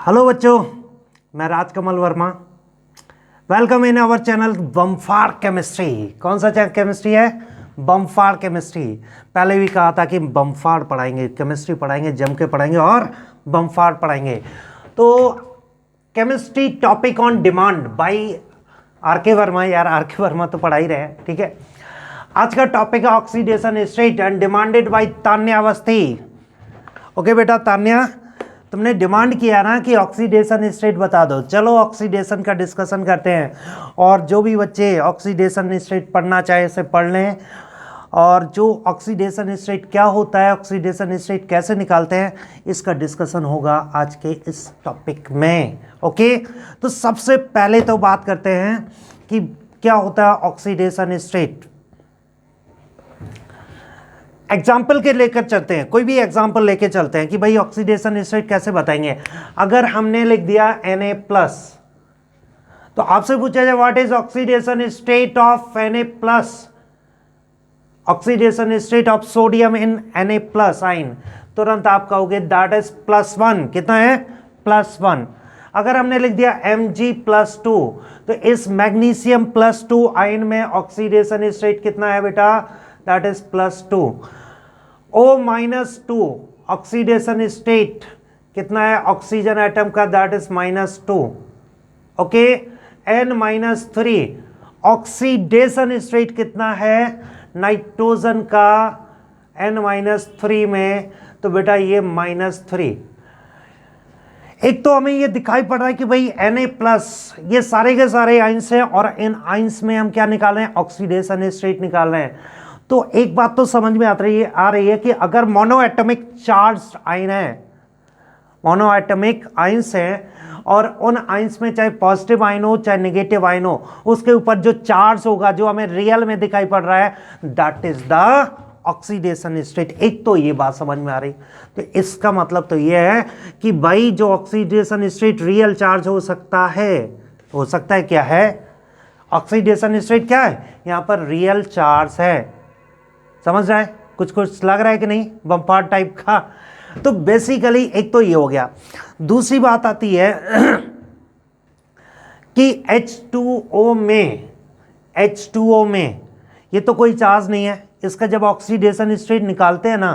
Hello बच्चों, मैं Rajkamal Verma. Welcome in our channel बम्फार केमिस्ट्री। कौन सा चैनल केमिस्ट्री है? बम्फार केमिस्ट्री। पहले भी कहा था कि बम्फार पढ़ाएंगे, केमिस्ट्री पढ़ाएंगे, जम के पढ़ाएंगे और बम्फार पढ़ाएंगे। तो chemistry topic on demand by R K Verma. यार आर के वर्मा तो पढ़ा ही रहे हैं, ठीक है। आज का टॉपिक है oxidation state and demanded by Tanya Awasthi. Okay बेटा तान्या, तुमने डिमांड किया ना कि ऑक्सीडेशन स्टेट बता दो। चलो ऑक्सीडेशन का डिस्कशन करते हैं, और जो भी बच्चे ऑक्सीडेशन स्टेट पढ़ना चाहे इसे पढ़ लें। और जो ऑक्सीडेशन स्टेट क्या होता है, ऑक्सीडेशन स्टेट कैसे निकालते हैं, इसका डिस्कशन होगा आज के इस टॉपिक में। ओके, तो सबसे पहले तो बात करते हैं कि क्या होता है ऑक्सीडेशन स्टेट। एग्जाम्पल के लेकर चलते हैं, कोई भी एग्जाम्पल लेके चलते हैं कि भाई ऑक्सीडेशन स्टेट कैसे बताएंगे। अगर हमने लिख दिया Na+, तो आपसे पूछा जाए what is oxidation state of Na+, oxidation state of sodium in Na+ ion, तुरंत आप कहोगे दैट इज +1। कितना है? +1। अगर हमने लिख दिया Mg+2, तो इस मैग्नीशियम +2 आयन में ऑक्सीडेशन स्टेट कितना है बेटा? That is +2। O-2 oxidation state कितना है ऑक्सीजन एटम का? That is -2। Okay, N-3 oxidation state कितना है नाइट्रोजन का N-3 में? तो बेटा ये -3। एक तो हमें ये दिखाई पड़ रहा है कि भाई Na+, ये सारे के सारे आइंस हैं, और इन आइंस में हम क्या निकाल रहे हैं? ऑक्सीडेशन स्टेट निकाल रहे हैं। तो एक बात तो समझ में आ रही है कि अगर मोनोएटॉमिक चार्ज आयन है, मोनोएटॉमिक आयंस है, और उन आयंस में चाहे पॉजिटिव आयन हो चाहे नेगेटिव आयन हो, उसके ऊपर जो चार्ज होगा जो हमें रियल में दिखाई पड़ रहा है, that is the oxidation state. एक तो ये बात समझ में आ रही। तो इसका मतलब तो ये है कि भाई जो ऑक्सीडेशन स्टेट रियल चार्ज हो सकता है क्या है? ऑक्सीडेशन स्टेट क्या है? यहां पर रियल चार्ज है। समझ रहा है? कुछ कुछ लग रहा है कि नहीं? बम्पार टाइप का। तो बेसिकली एक तो ये हो गया। दूसरी बात आती है कि H2O में ये तो कोई चार्ज नहीं है। इसका जब ऑक्सीडेशन स्टेट निकालते हैं ना,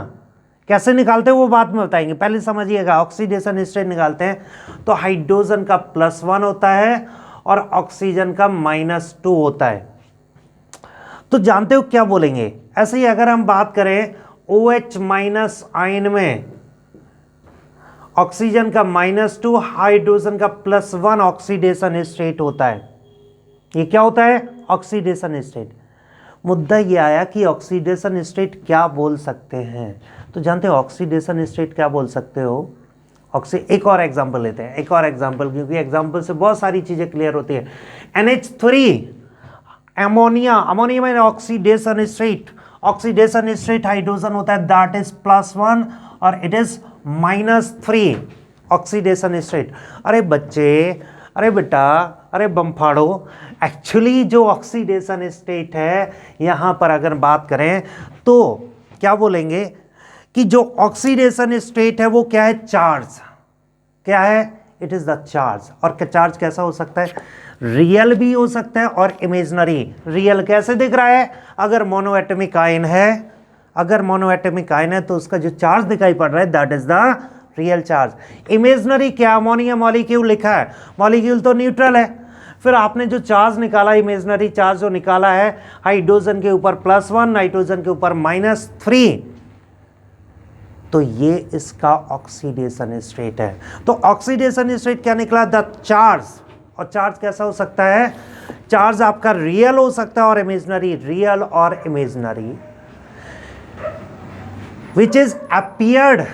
कैसे निकालते हैं वो बाद में बताएंगे, पहले समझिएगा। ऑक्सीडेशन स्टेट निकालते हैं तो हाइड्रोजन का +1 होता है और ऑक्सीजन का -2 होता है। तो जानते हो क्या बोलेंगे? ऐसे ही अगर हम बात करें OH- आयन में ऑक्सीजन का -2, हाइड्रोजन का +1 ऑक्सीडेशन स्टेट होता है। ये क्या होता है? Oxidation state. मुद्दा ये आया कि ऑक्सीडेशन स्टेट क्या बोल सकते हैं। तो जानते हो ऑक्सीडेशन स्टेट क्या बोल सकते हो? एक और एग्जांपल लेते हैं, एक और एग्जांपल, क्योंकि एग्जांपल से बहुत सारी चीजें क्लियर होती है। NH3 अमोनिया में ऑक्सीडेशन स्टेट हाइड्रोजन होता है, दैट इज +1 और इट इज -3 ऑक्सीडेशन स्टेट। अरे बच्चे, अरे बेटा, अरे बम्फाड़ो, एक्चुअली जो ऑक्सीडेशन स्टेट है यहां पर अगर बात करें तो क्या बोलेंगे कि जो ऑक्सीडेशन स्टेट है वो क्या है? चार्ज। क्या है? It is the charge. और चार्ज कैसा हो सकता है? रियल भी हो सकता है और इमेजिनरी। रियल कैसे दिख रहा है? अगर मोनोएटॉमिक आयन है, तो उसका जो चार्ज दिखाई पड़ रहा है that is the real charge. Imaginary क्या? अमोनिया मॉलिक्यूल लिखा है, मॉलिक्यूल तो न्यूट्रल है। फिर आपने जो चार्ज निकाला, इमेजिनरी चार्ज जो निकाला है, हाइड्रोजन के ऊपर +1, नाइट्रोजन के ऊपर -3, तो ये इसका ऑक्सीडेशन स्टेट है। तो ऑक्सीडेशन स्टेट क्या निकला? The charge. और चार्ज कैसा हो सकता है? चार्ज आपका रियल हो सकता है और इमेजिनरी। रियल और imaginary which is appeared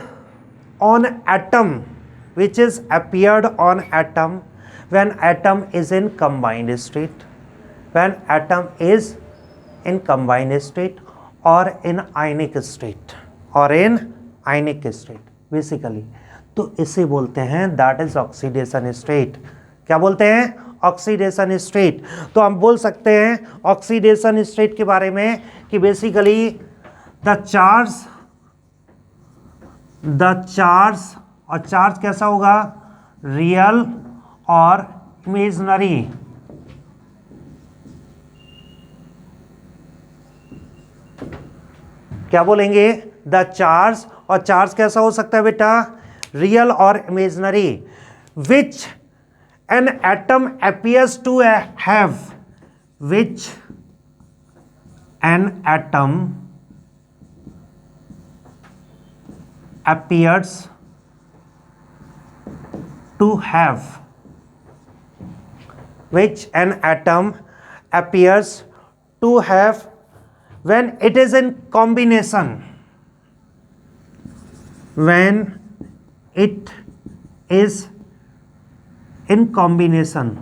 on atom when atom is in combined state, or in ionic state, basically. तो इसे बोलते हैं दैट इज ऑक्सीडेशन स्टेट। क्या बोलते हैं? Oxidation state. तो हम बोल सकते हैं ऑक्सीडेशन स्टेट के बारे में कि बेसिकली द चार्ज, और चार्ज कैसा होगा? रियल और इमेजनरी। क्या बोलेंगे? द चार्ज, और चार्ज कैसा हो सकता है बेटा? रियल और imaginary, which an atom appears to have, which an atom appears to have, which an atom appears to have when it is in combination, when it is in combination,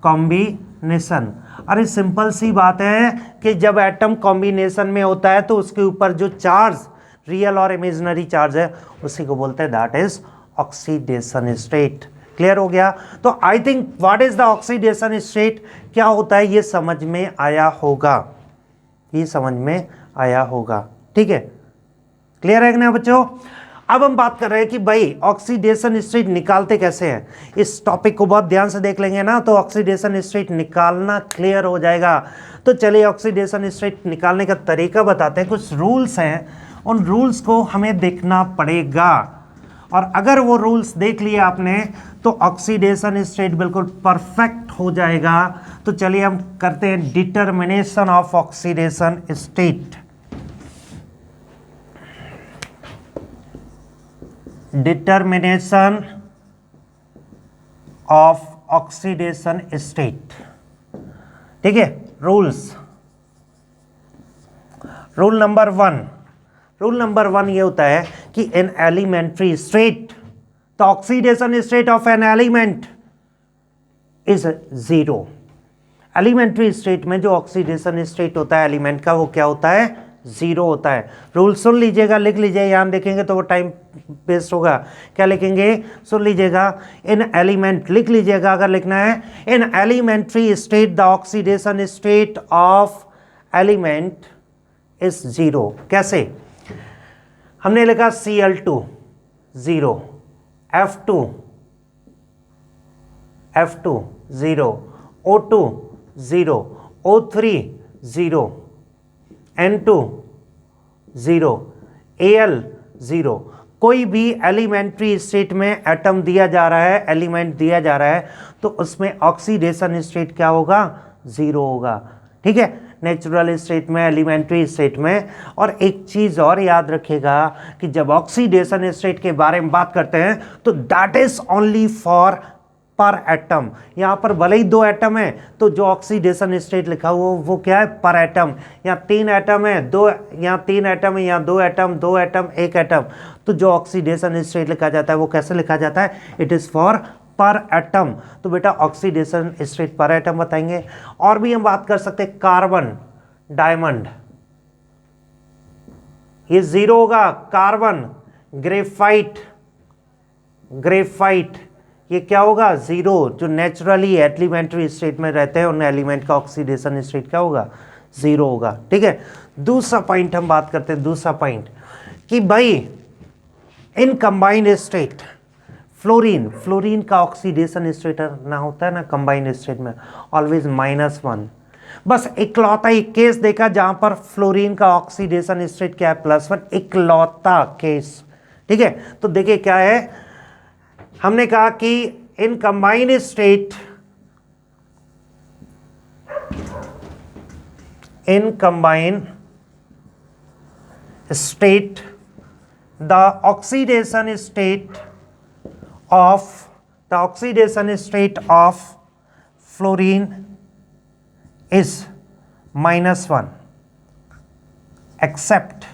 combination। अरे simple सी बात है कि जब atom combination में होता है तो उसके ऊपर जो चार्ज रियल और इमेजिनरी चार्ज है उसी को बोलते हैं that is oxidation state. Clear हो गया? तो I think what is the oxidation state, क्या होता है ये समझ में आया होगा, ये समझ में आया होगा। ठीक है, क्लियर है कि नहीं बच्चों? अब हम बात कर रहे हैं कि भाई ऑक्सीडेशन स्टेट निकालते कैसे हैं। इस टॉपिक को बहुत ध्यान से देख लेंगे ना तो ऑक्सीडेशन स्टेट निकालना क्लियर हो जाएगा। तो चलिए ऑक्सीडेशन स्टेट निकालने का तरीका बताते हैं। कुछ रूल्स हैं, उन रूल्स को हमें देखना पड़ेगा, और अगर वो रूल्स देख लिए आपने तो ऑक्सीडेशन स्टेट बिल्कुल परफेक्ट हो जाएगा। तो चलिए हम करते हैं determination of oxidation state. Determination of oxidation state. ठीक है, रूल्स। रूल नंबर वन ये होता है कि in elementary state the oxidation state of an element is zero. Elementary state में जो ऑक्सीडेशन स्टेट होता है एलिमेंट का वो क्या होता है? जीरो होता है। रूल सुन लीजिएगा, लिख लीजिए, यहां देखेंगे तो वो टाइम वेस्ट होगा। क्या लिखेंगे? सुन लीजिएगा, इन एलिमेंट लिख लीजिएगा अगर लिखना है। In elementary state the oxidation state of element is zero. कैसे? हमने लिखा Cl2 0, F2 0, O2 0, O3 0, N2 0, Al 0। कोई भी एलिमेंट्री स्टेट में एटम दिया जा रहा है, एलिमेंट दिया जा रहा है, तो उसमें ऑक्सीडेशन स्टेट क्या होगा? जीरो होगा। ठीक है, नेचुरल स्टेट में, एलिमेंट्री स्टेट में। और एक चीज और याद रखिएगा कि जब ऑक्सीडेशन स्टेट के बारे में बात करते हैं तो दैट इज ओनली फॉर पर एटम। यहां पर भले ही दो एटम है तो जो ऑक्सीडेशन स्टेट लिखा हुआ वो क्या है? पर एटम। यहाँ तीन एटम है, दो, यहाँ तीन एटम है, यहाँ दो एटम, एक एटम, तो जो ऑक्सीडेशन स्टेट लिखा जाता है वो कैसे लिखा जाता है? इट इज फॉर पर एटम। तो बेटा ऑक्सीडेशन स्टेट पर एटम बताएंगे। और भी हम बात कर सकते हैं कार्बन, डायमंड, ये जीरो होगा। कार्बन, ग्रेफाइट ये क्या होगा? जीरो। जो नेचुरली एलिमेंट्री स्टेट में रहते हैं उन एलिमेंट का ऑक्सीडेशन स्टेट क्या होगा? जीरो होगा। ठीक है, दूसरा पॉइंट हम बात करते हैं। दूसरा पॉइंट कि भाई इन कंबाइंड स्टेट फ्लोरीन का ऑक्सीडेशन स्टेट ना होता है ना कंबाइंड स्टेट में, ऑलवेज -1। बस इकलौता एक केस देखा जहां पर फ्लोरीन का ऑक्सीडेशन स्टेट क्या है? +1, इकलौता केस। ठीक है, तो देखिए क्या है, हमने कहा कि in combined state, the oxidation state of fluorine is -1 except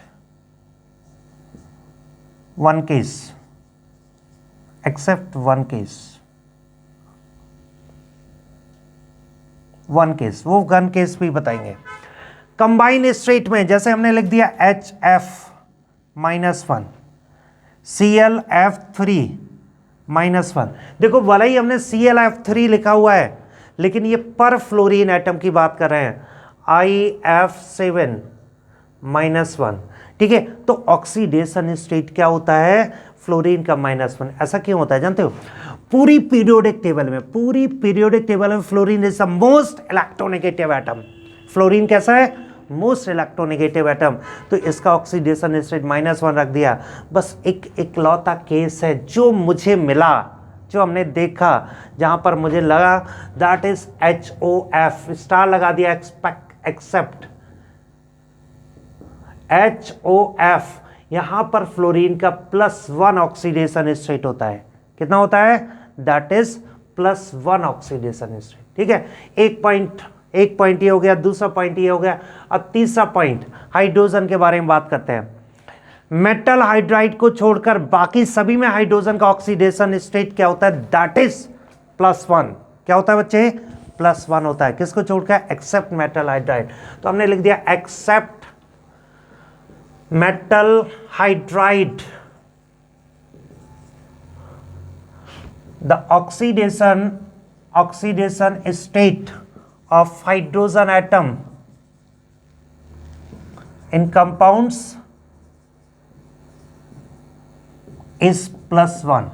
one case, वो वन केस भी बताएंगे। कंबाइन स्टेट में जैसे हमने लिख दिया HF -1, ClF3 -1। देखो भले ही हमने ClF3 लिखा हुआ है लेकिन ये पर फ्लोरीन एटम की बात कर रहे हैं, IF7 -1। ठीक है, तो ऑक्सीडेशन स्टेट क्या होता है? फ्लोरीन का -1। ऐसा क्यों होता है जानते हो? पूरी पीरियोडिक टेबल में fluorine is the most electronegative atom. Fluorine कैसा है? Most electronegative atom. तो इसका ऑक्सीडेशन स्टेट -1 रख दिया। बस एक इकलौता केस है जो मुझे मिला, जो हमने देखा, जहां पर मुझे लगा दैट इज HOF, स्टार लगा दिया, एक्सेप्ट HOF। यहां पर फ्लोरीन का +1 ऑक्सीडेशन स्टेट होता है। कितना होता है? That is +1 oxidation state. ठीक है, एक पॉइंट ये हो गया, दूसरा पॉइंट ये हो गया। अब तीसरा पॉइंट हाइड्रोजन के बारे में बात करते हैं। मेटल हाइड्राइड को छोड़कर बाकी सभी में हाइड्रोजन का ऑक्सीडेशन स्टेट क्या होता है? That is +1। क्या होता है बच्चे? +1 होता है। किसको छोड़कर? Except metal hydride. तो हमने लिख दिया except metal hydride, the oxidation state of hydrogen atom in compounds is +1।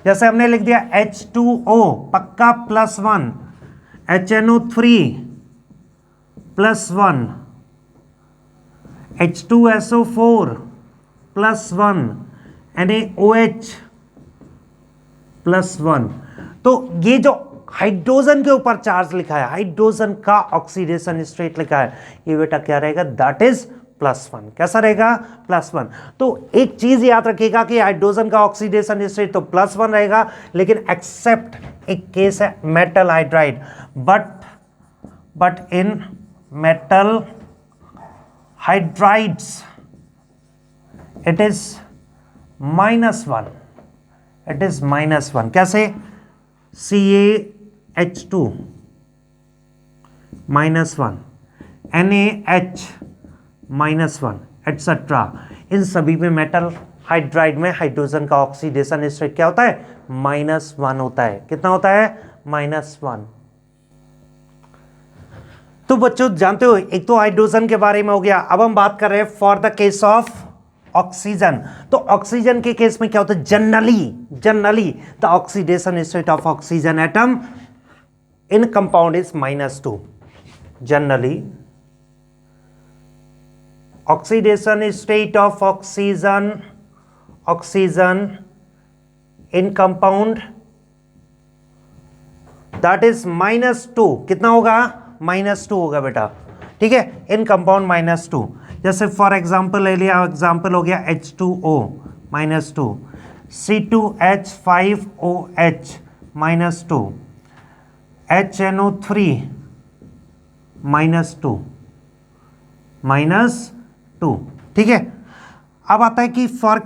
जैसे हमने लिख दिया H2O पक्का +1, HNO3 +1, H2SO4 +1, NaOH +1। तो ये जो हाइड्रोजन के ऊपर चार्ज लिखा है, हाइड्रोजन का ऑक्सीडेशन स्टेट लिखा है, ये बेटा क्या रहेगा? That is +1। कैसा रहेगा? +1। तो एक चीज याद रखिएगा कि हाइड्रोजन का ऑक्सीडेशन स्टेट तो +1 रहेगा, लेकिन एक्सेप्ट एक केस है metal hydride, but in metal hydrides it is -1। It is -1। कैसे? CaH2 -1, NaH -1 etcetera. इन सभी में मेटल हाइड्राइड में हाइड्रोजन का ऑक्सीडेशन स्टेट क्या होता है? -1 होता है। कितना होता है? -1। तो बच्चों जानते हो, एक तो हाइड्रोजन के बारे में हो गया। अब हम बात कर रहे हैं for the case of oxygen. तो ऑक्सीजन के केस में क्या होता है? Generally the oxidation state of oxygen atom in compound is -2। Generally oxidation state of oxygen in compound that is -2। कितना होगा? -2 होगा बेटा। ठीक है, इन कंपाउंड -2। जैसे फॉर एग्जाम्पल ले लिया, एग्जाम्पल हो गया H2O -2, C2H5OH -2, HNO3 -2। ठीक है, अब आता है कि फॉर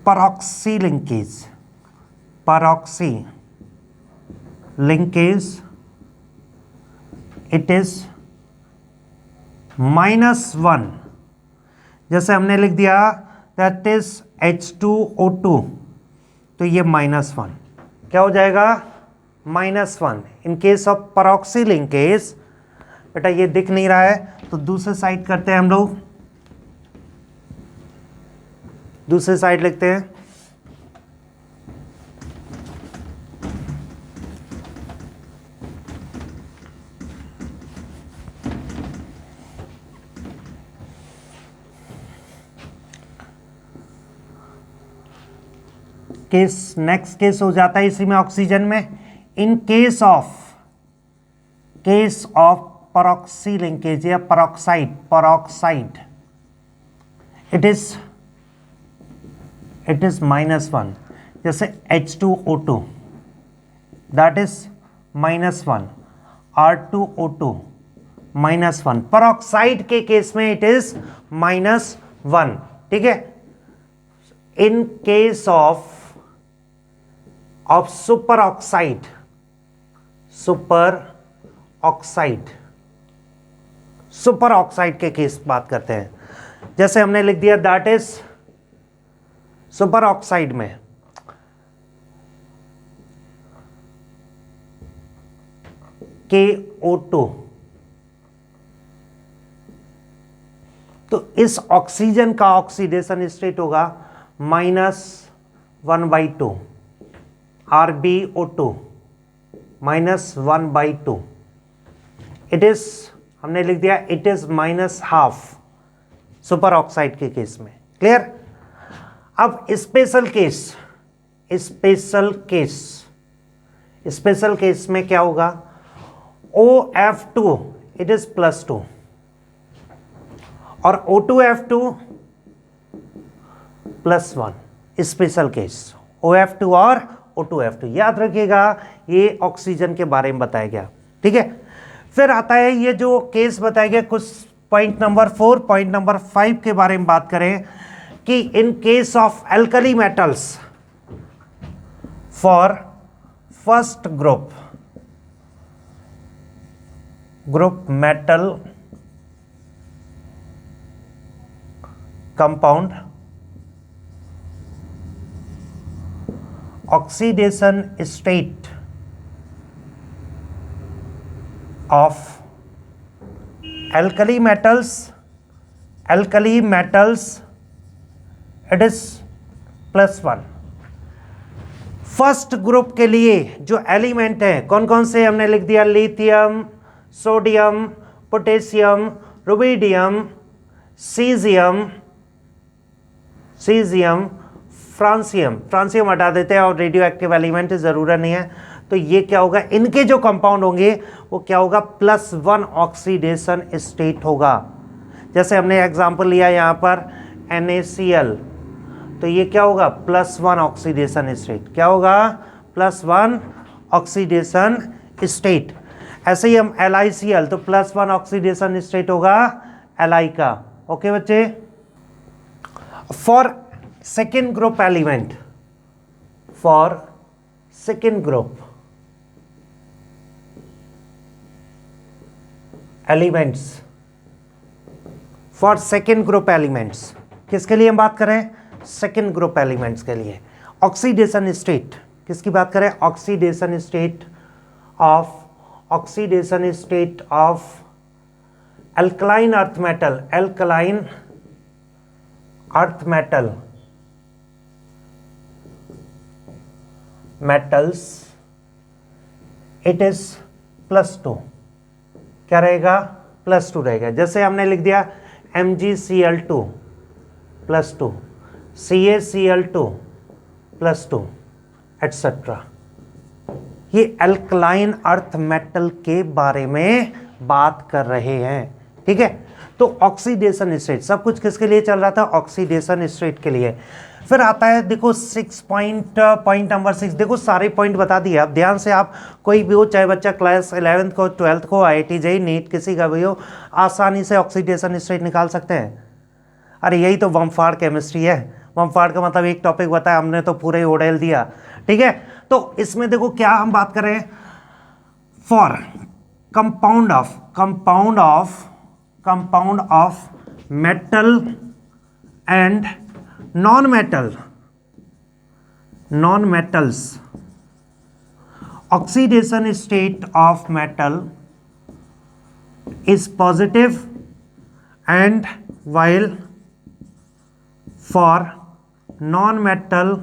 परऑक्सी लिंकेज इट इज -1। जैसे हमने लिख दिया दैट इज H2O2, तो ये -1 क्या हो जाएगा? -1 इन केस ऑफ परऑक्सी लिंकेज। बेटा ये दिख नहीं रहा है, तो दूसरे साइड करते हैं हम लोग, दूसरे साइड लिखते हैं। नेक्स्ट केस हो जाता है इसी में ऑक्सीजन में, इन केस ऑफ परऑक्सी लिंकेज या परऑक्साइड इट इज -1। जैसे H2O2 that is -1, R2O2 -1। Peroxide के केस में इट इज -1। ठीक है, in case of super oxide के केस बात करते हैं। जैसे हमने लिख दिया दैट इज सुपर ऑक्साइड में KO2, तो इस ऑक्सीजन का ऑक्सीडेशन स्टेट होगा -1/2, RbO2 -1/2, इट इज, हमने लिख दिया इट इज -1/2 सुपर ऑक्साइड के केस में। क्लियर? अब स्पेशल केस में क्या होगा? OF2 इट इज +2 और O2F2 +1, स्पेशल केस OF2 और O2F2। याद रखिएगा, ये ऑक्सीजन के बारे में बताया गया। ठीक है, फिर आता है ये जो केस बताया गया कुछ पॉइंट नंबर 4, पॉइंट नंबर 5 के बारे में बात करें कि in case of alkali metals for first group metal compound, oxidation state of alkali metals it is +1। First group के लिए जो एलिमेंट है कौन कौन से हमने लिख दिया? Lithium, sodium, potassium, rubidium, caesium, francium हटा देते हैं और रेडियो एक्टिव एलिमेंट ज़रूरत नहीं है। तो ये क्या होगा? इनके जो कंपाउंड होंगे वो क्या होगा? +1 ऑक्सीडेशन स्टेट होगा। जैसे हमने एग्जांपल लिया यहाँ पर NaCl, तो ये क्या होगा? +1 ऑक्सीडेशन स्टेट। क्या होगा? +1 ऑक्सीडेशन स्टेट। ऐसे ही हम LiCl, तो +1 ऑक्सीडेशन स्टेट होगा Li का। ओके बच्चे? For second group element, for second group elements, for second group elements, किसके लिए हम बात करें? सेकेंड ग्रुप एलिमेंट्स के लिए। ऑक्सीडेशन स्टेट, किसकी बात करें? Oxidation state of alkaline earth metals it is +2। क्या रहेगा? +2 रहेगा। जैसे हमने लिख दिया MgCl2 +2, CaCl2 +2 एटसेट्रा। ये अल्कलाइन अर्थ मेटल के बारे में बात कर रहे हैं। ठीक है, तो ऑक्सीडेशन स्टेट सब कुछ किसके लिए चल रहा था? ऑक्सीडेशन स्टेट के लिए। फिर आता है देखो पॉइंट नंबर 6। देखो सारे पॉइंट बता दिए। अब ध्यान से आप कोई भी हो, चाहे बच्चा क्लास 11th को, 12th को, IIT JEE नीट किसी का भी हो, आसानी से ऑक्सीडेशन स्टेट निकाल सकते हैं। अरे यही तो बमफाड़ केमिस्ट्री है। बमफाड़ का मतलब एक टॉपिक बताया, हमने तो पूरे ही उड़ेल दिया। ठीक है, तो इसमें देखो क्या हम बात करें? For compound of metal and non metals, oxidation state of metal is positive and while for non-metal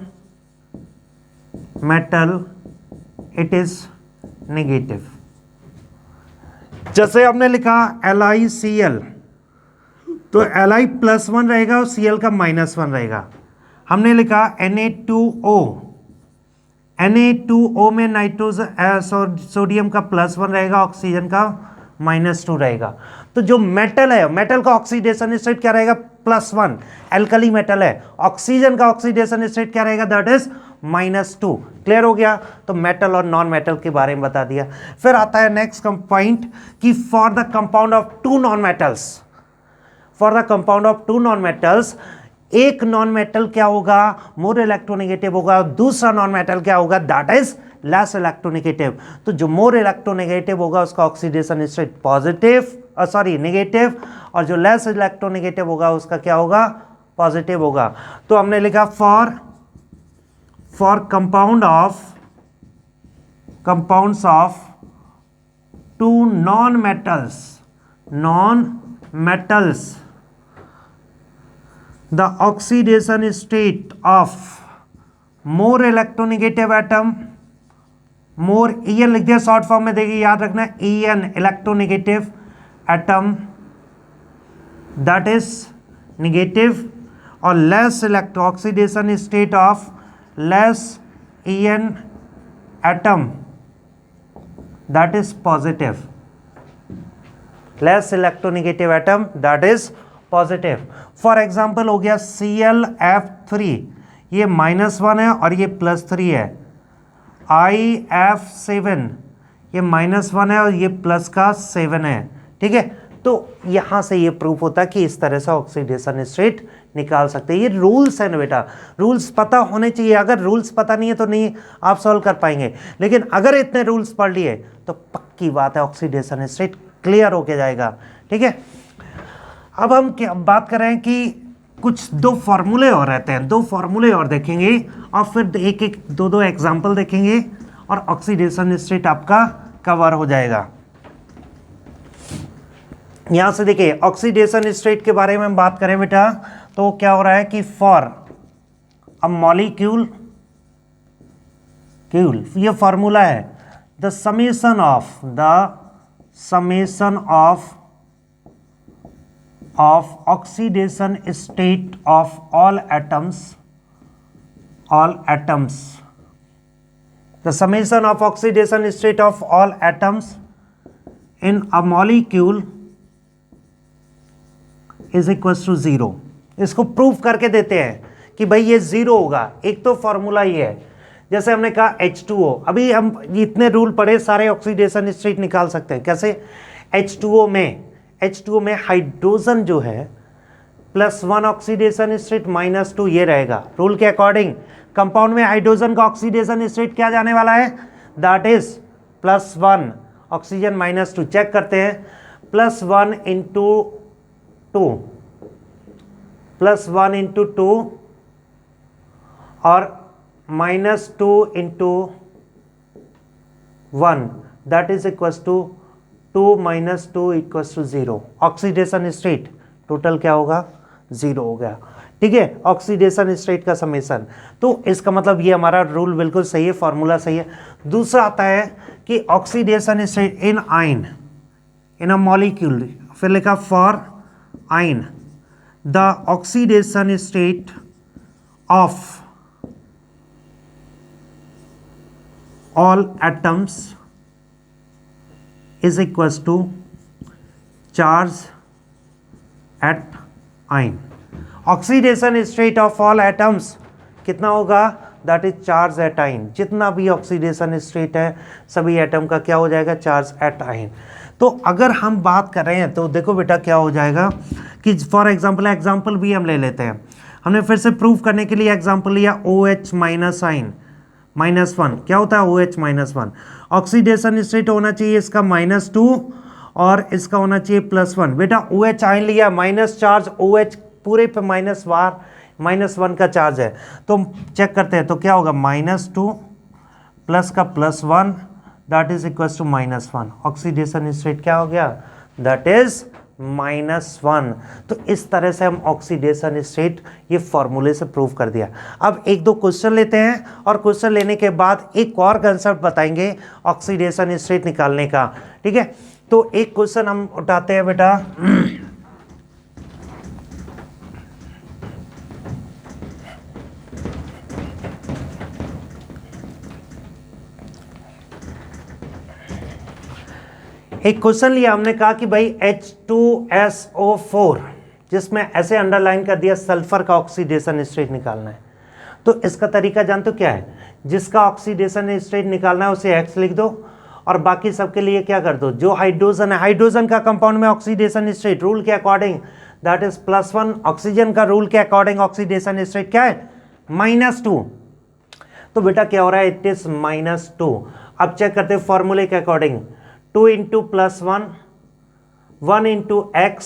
it is negative। जैसे हमने लिखा LiCl, तो Li +1 रहेगा और Cl का -1 रहेगा। हमने लिखा Na2O में सोडियम का +1 रहेगा, ऑक्सीजन का -2 रहेगा। तो जो मेटल है, मेटल का ऑक्सीडेशन स्टेट क्या रहेगा? +1, एल्कली मेटल है। ऑक्सीजन का ऑक्सीडेशन स्टेट क्या रहेगा? That is -2। क्लियर हो गया? तो मेटल और नॉन मेटल के बारे में बता दिया। फिर आता है नेक्स्ट पॉइंट कि for the compound of two non metals, एक नॉन मेटल क्या होगा? मोर इलेक्ट्रोनेगेटिव होगा। दूसरा नॉन मेटल क्या होगा? That is less electronegative. तो जो मोर इलेक्ट्रोनेगेटिव होगा उसका ऑक्सीडेशन स्टेट नेगेटिव, और जो लेस इलेक्ट्रोनेगेटिव होगा उसका क्या होगा? पॉजिटिव होगा। तो हमने लिखा for compounds of two non metals the oxidation state of more electronegative atom, more EN लिख दिया शॉर्ट फॉर्म में, देखिए याद रखना है EN electronegative atom that is negative, और less oxidation state of less EN atom that is positive, less electronegative atom that is positive. For example हो गया ClF3, ये -1 है और ये +3 है। IF7 ये -1 है और ये प्लस का 7 है, ठीक है। तो यहां से ये प्रूफ होता है कि इस तरह से ऑक्सीडेशन स्टेट निकाल सकते हैं। ये रूल्स हैं बेटा, रूल्स पता होने चाहिए। अगर रूल्स पता नहीं है तो नहीं आप सॉल्व कर पाएंगे, लेकिन अगर इतने रूल्स पढ़ लिए तो पक्की बात है ऑक्सीडेशन स्टेट क्लियर होके जाएगा, ठीक है। अब हम क्या बात कर रहे हैं कि कुछ दो फॉर्मूले और रहते हैं, दो फॉर्मूले और देखेंगे और फिर एक एक दो एग्जाम्पल देखेंगे और ऑक्सीडेशन स्टेट आपका कवर हो जाएगा। यहां से देखिए ऑक्सीडेशन स्टेट के बारे में हम बात करें बेटा, तो क्या हो रहा है कि फॉर अ मॉलिक्यूल, ये फॉर्मूला है the summation of oxidation state of all atoms, the summation of oxidation state of all atoms in a molecule is equals to 0। इसको प्रूव करके देते हैं कि भाई ये 0 होगा। एक तो फॉर्मूला ये है, जैसे हमने कहा H2O, अभी हम इतने रूल पढ़े, सारे ऑक्सीडेशन स्टेट निकाल सकते हैं। कैसे? H2O में हाइड्रोजन जो है +1 ऑक्सीडेशन स्टेट -2 ये रहेगा। रूल के अकॉर्डिंग कंपाउंड में हाइड्रोजन का ऑक्सीडेशन स्टेट क्या जाने वाला है? That is +1 oxygen -2। चेक करते हैं, +1 इंटू 2 और -2 into 1 that is equals to 2 - 2 equals to 0। Oxidation state total क्या होगा? 0 हो गया, ठीक है। ऑक्सीडेशन स्टेट का समेशन, तो इसका मतलब ये हमारा रूल बिल्कुल सही है, फॉर्मूला सही है। दूसरा आता है कि oxidation state in ion in a molecule, फिर लिखा for ion the oxidation state of all atoms is equals to charge at ion. Oxidation state of all atoms कितना होगा? That is charge at ion. जितना भी oxidation state है सभी atom का क्या हो जाएगा? Charge at ion. तो अगर हम बात कर रहे हैं तो देखो बेटा क्या हो जाएगा कि फॉर एग्जाम्पल भी हम ले लेते हैं। हमने फिर से प्रूव करने के लिए एग्जाम्पल लिया OH माइनस आयन -1। क्या होता है OH -1? ऑक्सीडेशन स्टेट होना चाहिए इसका -2 और इसका होना चाहिए +1। बेटा OH आयन लिया, माइनस चार्ज OH पूरे पे -1 का चार्ज है, तो चेक करते हैं तो क्या होगा? -2 प्लस का +1 that is equals to -1। Oxidation state क्या हो गया? That is -1। तो इस तरह से हम ऑक्सीडेशन स्टेट ये फॉर्मूले से प्रूव कर दिया। अब एक दो क्वेश्चन लेते हैं और क्वेश्चन लेने के बाद एक और कंसेप्ट बताएंगे ऑक्सीडेशन स्टेट निकालने का, ठीक है। तो एक क्वेश्चन हम उठाते हैं बेटा, एक क्वेश्चन लिया हमने, कहा कि भाई H2SO4 जिसमें ऐसे अंडरलाइन कर दिया सल्फर का ऑक्सीडेशन स्टेट निकालना है। तो इसका तरीका जानते हो क्या है? जिसका ऑक्सीडेशन स्टेट निकालना है उसे X लिख दो और बाकी सबके लिए क्या कर दो? जो हाइड्रोजन है, हाइड्रोजन का कंपाउंड में ऑक्सीडेशन स्टेट रूल के अकॉर्डिंग दैट इज +1। ऑक्सीजन का रूल के अकॉर्डिंग ऑक्सीडेशन स्टेट क्या है? -2। तो बेटा क्या हो रहा है? It is -2। अब चेक करते हैं फॉर्मूले के according, 2 into +1, 1 into x,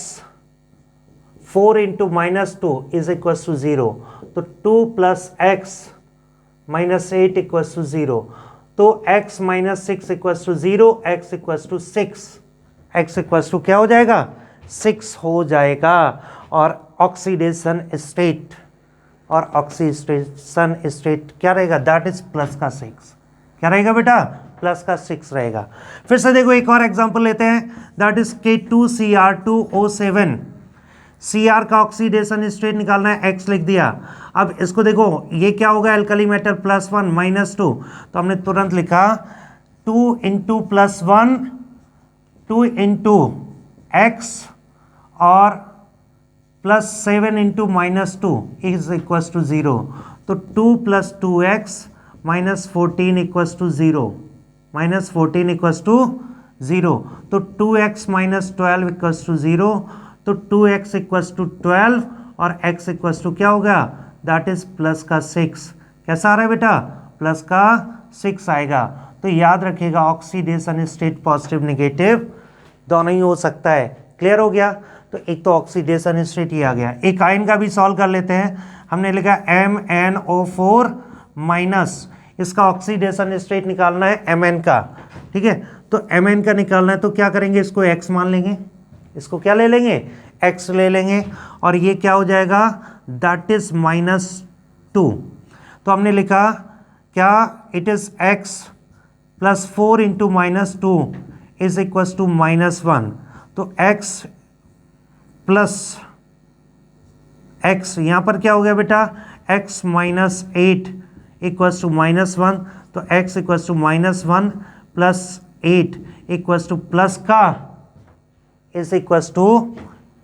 4 into -2 is equal to 0। तो 2 + x -8 इक्वल टू 0। तो x - 6 equal to 0, x equal to 6, x equal to क्या हो जाएगा? 6 हो जाएगा। और ऑक्सीडेशन स्टेट, और ऑक्सीडेशन स्टेट क्या रहेगा, दैट इज प्लस का 6। क्या रहेगा बेटा, प्लस का 6 रहेगा। फिर से देखो एक और एग्जांपल लेते हैं, दैट इज K2Cr2O7। Cr का ऑक्सीडेशन स्टेट निकालना है, X लिख दिया। अब इसको देखो ये क्या होगा, एल्कली मेटल +1 -2, तो हमने तुरंत लिखा 2 × +1 2 × X और +7 × -2 इज इक्वल टू 0। तो 2 + 2x -14 = 0, -14 = 0। तो 2x - 12 = 0। तो 2x = 12 और x = क्या होगा, दैट इज प्लस का 6। कैसा आ रहा है बेटा, प्लस का 6 आएगा। तो याद रखिएगा ऑक्सीडेशन स्टेट पॉजिटिव नेगेटिव दोनों ही हो सकता है। क्लियर हो गया। तो एक तो ऑक्सीडेशन स्टेट ही आ गया। एक आयन का भी सॉल्व कर लेते हैं। हमने लिखा MnO4 माइनस, इसका ऑक्सीडेशन स्टेट निकालना है Mn का, ठीक है। तो Mn का निकालना है तो क्या करेंगे, इसको x मान लेंगे, इसको क्या ले लेंगे, x ले लेंगे, और ये क्या हो जाएगा, दैट इज -2। तो हमने लिखा क्या, it is x + 4 × -2 is equal to -1। तो x प्लस x यहाँ पर क्या हो गया बेटा, x - 8 इक्वल्स टू -1। तो x equals to -1 + 8 equals to plus का इज इक्वल्स टू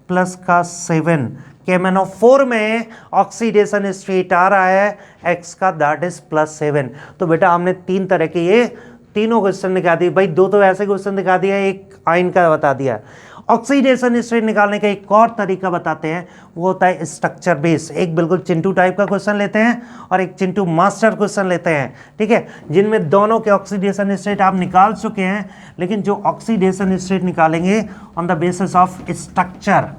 प्लस का 7। KMnO4 में ऑक्सीडेशन स्टेट आ रहा है x का, दैट इज +7। तो बेटा हमने 3 तरह के ये तीनों क्वेश्चन दिखा दिए भाई, 2 तो ऐसे क्वेश्चन दिखा दिया, एक आयन का बता दिया। ऑक्सीडेशन स्टेट निकालने का एक और तरीका बताते हैं, वो होता है स्ट्रक्चर बेस। एक बिल्कुल चिंटू टाइप का क्वेश्चन लेते हैं और एक चिंटू मास्टर क्वेश्चन लेते हैं, ठीक है, जिनमें दोनों के ऑक्सीडेशन स्टेट आप निकाल चुके हैं, लेकिन जो ऑक्सीडेशन स्टेट निकालेंगे on the basis of structure.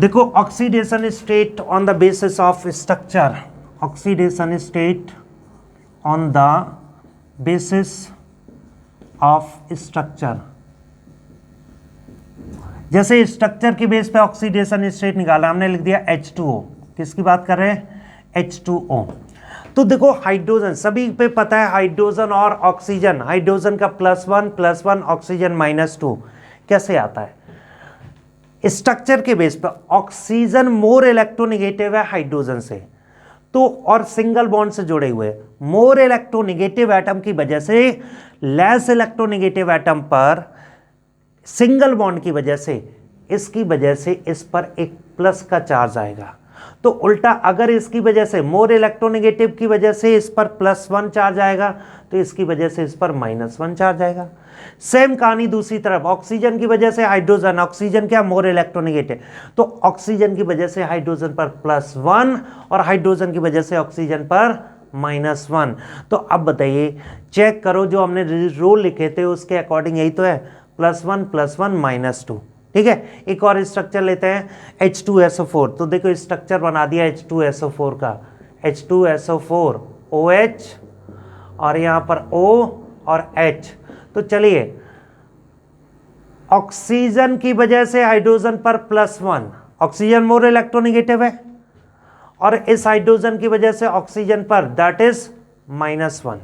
देखो oxidation state on the basis of structure, oxidation state on the basis of structure. जैसे स्ट्रक्चर के बेस पे ऑक्सीडेशन स्टेट निकाला, हमने लिख दिया H2O। किसकी बात कर रहे हैं, H2O। तो देखो हाइड्रोजन, सभी पे पता है हाइड्रोजन और ऑक्सीजन, हाइड्रोजन का +1 ऑक्सीजन -2 कैसे आता है। स्ट्रक्चर के बेस पे ऑक्सीजन मोर इलेक्ट्रोनेगेटिव है हाइड्रोजन से, तो और सिंगल बॉन्ड से जुड़े हुए, मोर इलेक्ट्रोनेगेटिव एटम की वजह से लेस इलेक्ट्रोनेगेटिव एटम पर सिंगल बॉन्ड की वजह से, इसकी वजह से इस पर एक प्लस का चार्ज आएगा। तो उल्टा अगर इसकी वजह से मोर इलेक्ट्रोनेगेटिव की वजह से इस पर +1 चार्ज आएगा, तो इसकी वजह से इस पर -1 चार्ज आएगा। सेम कहानी दूसरी तरफ, ऑक्सीजन की वजह से हाइड्रोजन, ऑक्सीजन क्या मोर इलेक्ट्रोनेगेटिव, तो ऑक्सीजन की वजह से हाइड्रोजन पर +1 और हाइड्रोजन की वजह से ऑक्सीजन पर -1। तो अब बताइए, चेक करो जो हमने रूल लिखे थे उसके अकॉर्डिंग यही तो है, +1 +1 -2, ठीक है। एक और स्ट्रक्चर लेते हैं H2SO4। तो देखो स्ट्रक्चर बना दिया H2SO4 का, H2SO4 OH और यहां पर O और H। तो चलिए ऑक्सीजन की वजह से हाइड्रोजन पर +1, ऑक्सीजन मोर इलेक्ट्रोनेगेटिव है, और इस हाइड्रोजन की वजह से ऑक्सीजन पर दैट इज -1।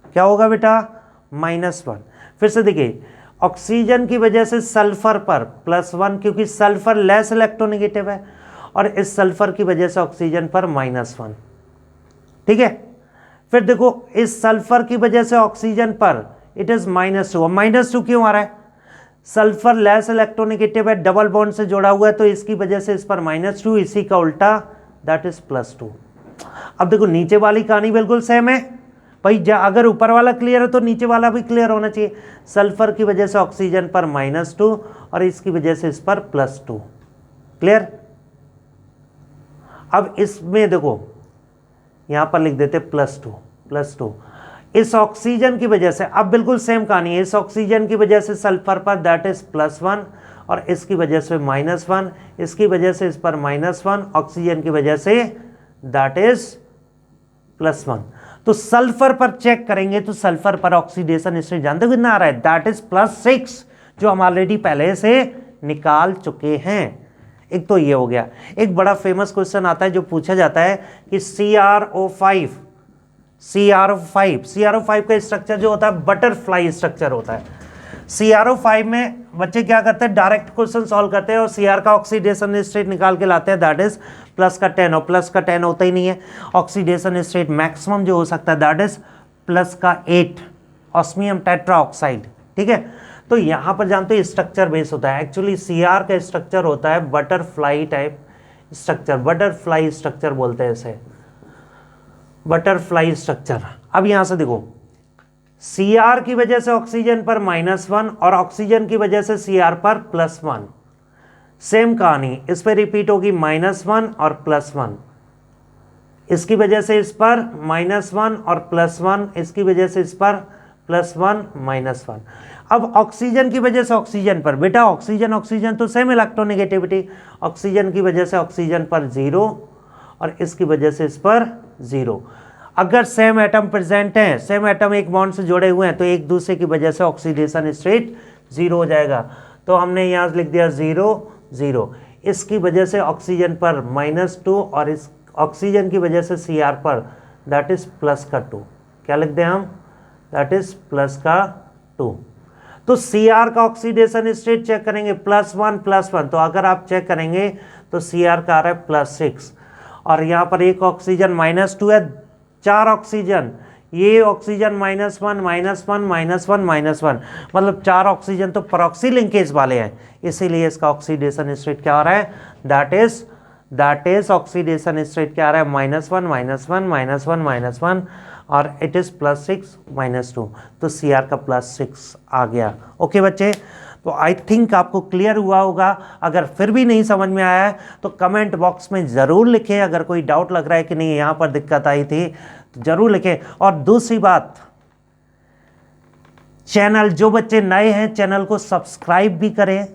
क्या होगा बेटा, -1। फिर से देखिए ऑक्सीजन की वजह से सल्फर पर +1, क्योंकि सल्फर लेस इलेक्ट्रोनेगेटिव है, और इस सल्फर की वजह से ऑक्सीजन पर -1, ठीक है। फिर देखो इस सल्फर की वजह से ऑक्सीजन पर इट इज -2। -2 क्यों आ रहा है, सल्फर लेस इलेक्ट्रोनेगेटिव है, डबल बॉन्ड से जुड़ा हुआ है, तो इसकी वजह से इस पर -2, इसी का उल्टा दैट इज +2। अब देखो नीचे वाली कहानी बिल्कुल सेम है भाई, अगर ऊपर वाला क्लियर है तो नीचे वाला भी क्लियर होना चाहिए। सल्फर की वजह से ऑक्सीजन पर -2 और इसकी वजह से इस पर +2। क्लियर। अब इसमें देखो यहां पर लिख देते +2। इस ऑक्सीजन की वजह से अब बिल्कुल सेम कहानी है, इस ऑक्सीजन की वजह से सल्फर पर दैट इज +1 और इसकी वजह से -1, इसकी वजह से इस पर -1, ऑक्सीजन की वजह से दैट इज +1। तो सल्फर पर चेक करेंगे तो सल्फर पर ऑक्सीडेशन स्टेट जानते हो कितना आ रहा है, दैट इज +6, जो हम ऑलरेडी पहले से निकाल चुके हैं। एक तो ये हो गया। एक बड़ा फेमस क्वेश्चन आता है जो पूछा जाता है कि CrO5 का स्ट्रक्चर जो होता है बटरफ्लाई स्ट्रक्चर होता है। CrO5 में बच्चे क्या करते हैं, डायरेक्ट क्वेश्चन सॉल्व करते हैं और Cr का ऑक्सीडेशन स्टेट निकाल के लाते हैं, दैट इज प्लस का 10, और प्लस का 10 होता ही नहीं है। ऑक्सीडेशन स्टेट मैक्सिमम जो हो सकता है दैट इज प्लस का 8 ऑस्मियम टेट्राऑक्साइड, ठीक है। तो यहां पर जानते हैं स्ट्रक्चर बेस होता है, एक्चुअली Cr का स्ट्रक्चर होता है butterfly type structure, butterfly structure बोलते हैं इसे, बटरफ्लाई स्ट्रक्चर। अब यहां से देखो Cr की वजह से ऑक्सीजन पर -1 और ऑक्सीजन की वजह से Cr पर +1, सेम कहानी इस पर रिपीट होगी, -1 और +1, इसकी वजह से इस पर -1 और +1, इसकी वजह से इस पर +1 -1। अब ऑक्सीजन की वजह से ऑक्सीजन पर, बेटा ऑक्सीजन तो सेम इलेक्ट्रोनेगेटिविटी, ऑक्सीजन की वजह से ऑक्सीजन पर 0 और इसकी वजह से इस पर 0। अगर सेम एटम प्रेजेंट हैं, सेम एटम एक बॉन्ड से जुड़े हुए हैं, तो एक दूसरे की वजह से ऑक्सीडेशन स्टेट 0 हो जाएगा। तो हमने यहाँ लिख दिया 0 0, इसकी वजह से ऑक्सीजन पर -2 और इस ऑक्सीजन की वजह से Cr पर दैट इज प्लस का 2, क्या लिख दें हम, दैट इज प्लस का 2। तो Cr का ऑक्सीडेशन स्टेट चेक करेंगे +1 तो अगर आप चेक करेंगे तो Cr का आ रहा है +6 और यहाँ पर एक ऑक्सीजन -2 है, 4 ऑक्सीजन, ये ऑक्सीजन -1 मतलब 4 ऑक्सीजन तो परऑक्सी लिंकेज वाले हैं, इसीलिए इसका ऑक्सीडेशन स्टेट क्या आ रहा है, दैट इज ऑक्सीडेशन स्टेट क्या आ रहा है, -1 और इट इज +6 -2, तो Cr का +6 आ गया। ओके बच्चे, तो आई थिंक आपको क्लियर हुआ होगा। अगर फिर भी नहीं समझ में आया है तो कमेंट बॉक्स में ज़रूर लिखें, अगर कोई डाउट लग रहा है कि नहीं यहाँ पर दिक्कत आई थी तो ज़रूर लिखें। और दूसरी बात, चैनल, जो बच्चे नए हैं चैनल को सब्सक्राइब भी करें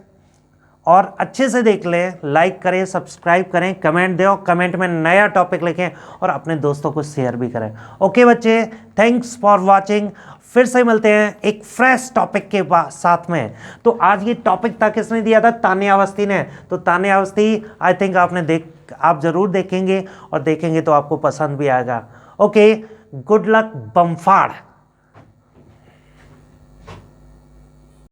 और अच्छे से देख लें, लाइक करें, सब्सक्राइब करें, कमेंट दें और कमेंट में नया टॉपिक लिखें और अपने दोस्तों को शेयर भी करें। ओके बच्चे, थैंक्स फॉर वाचिंग। फिर से मिलते हैं एक फ्रेश टॉपिक के साथ में। तो आज ये टॉपिक था, किसने दिया था, तान्या अवस्थी ने। तो तान्या अवस्थी आई थिंक आप जरूर देखेंगे और देखेंगे तो आपको पसंद भी आएगा। Okay, good luck, बम्फाड़।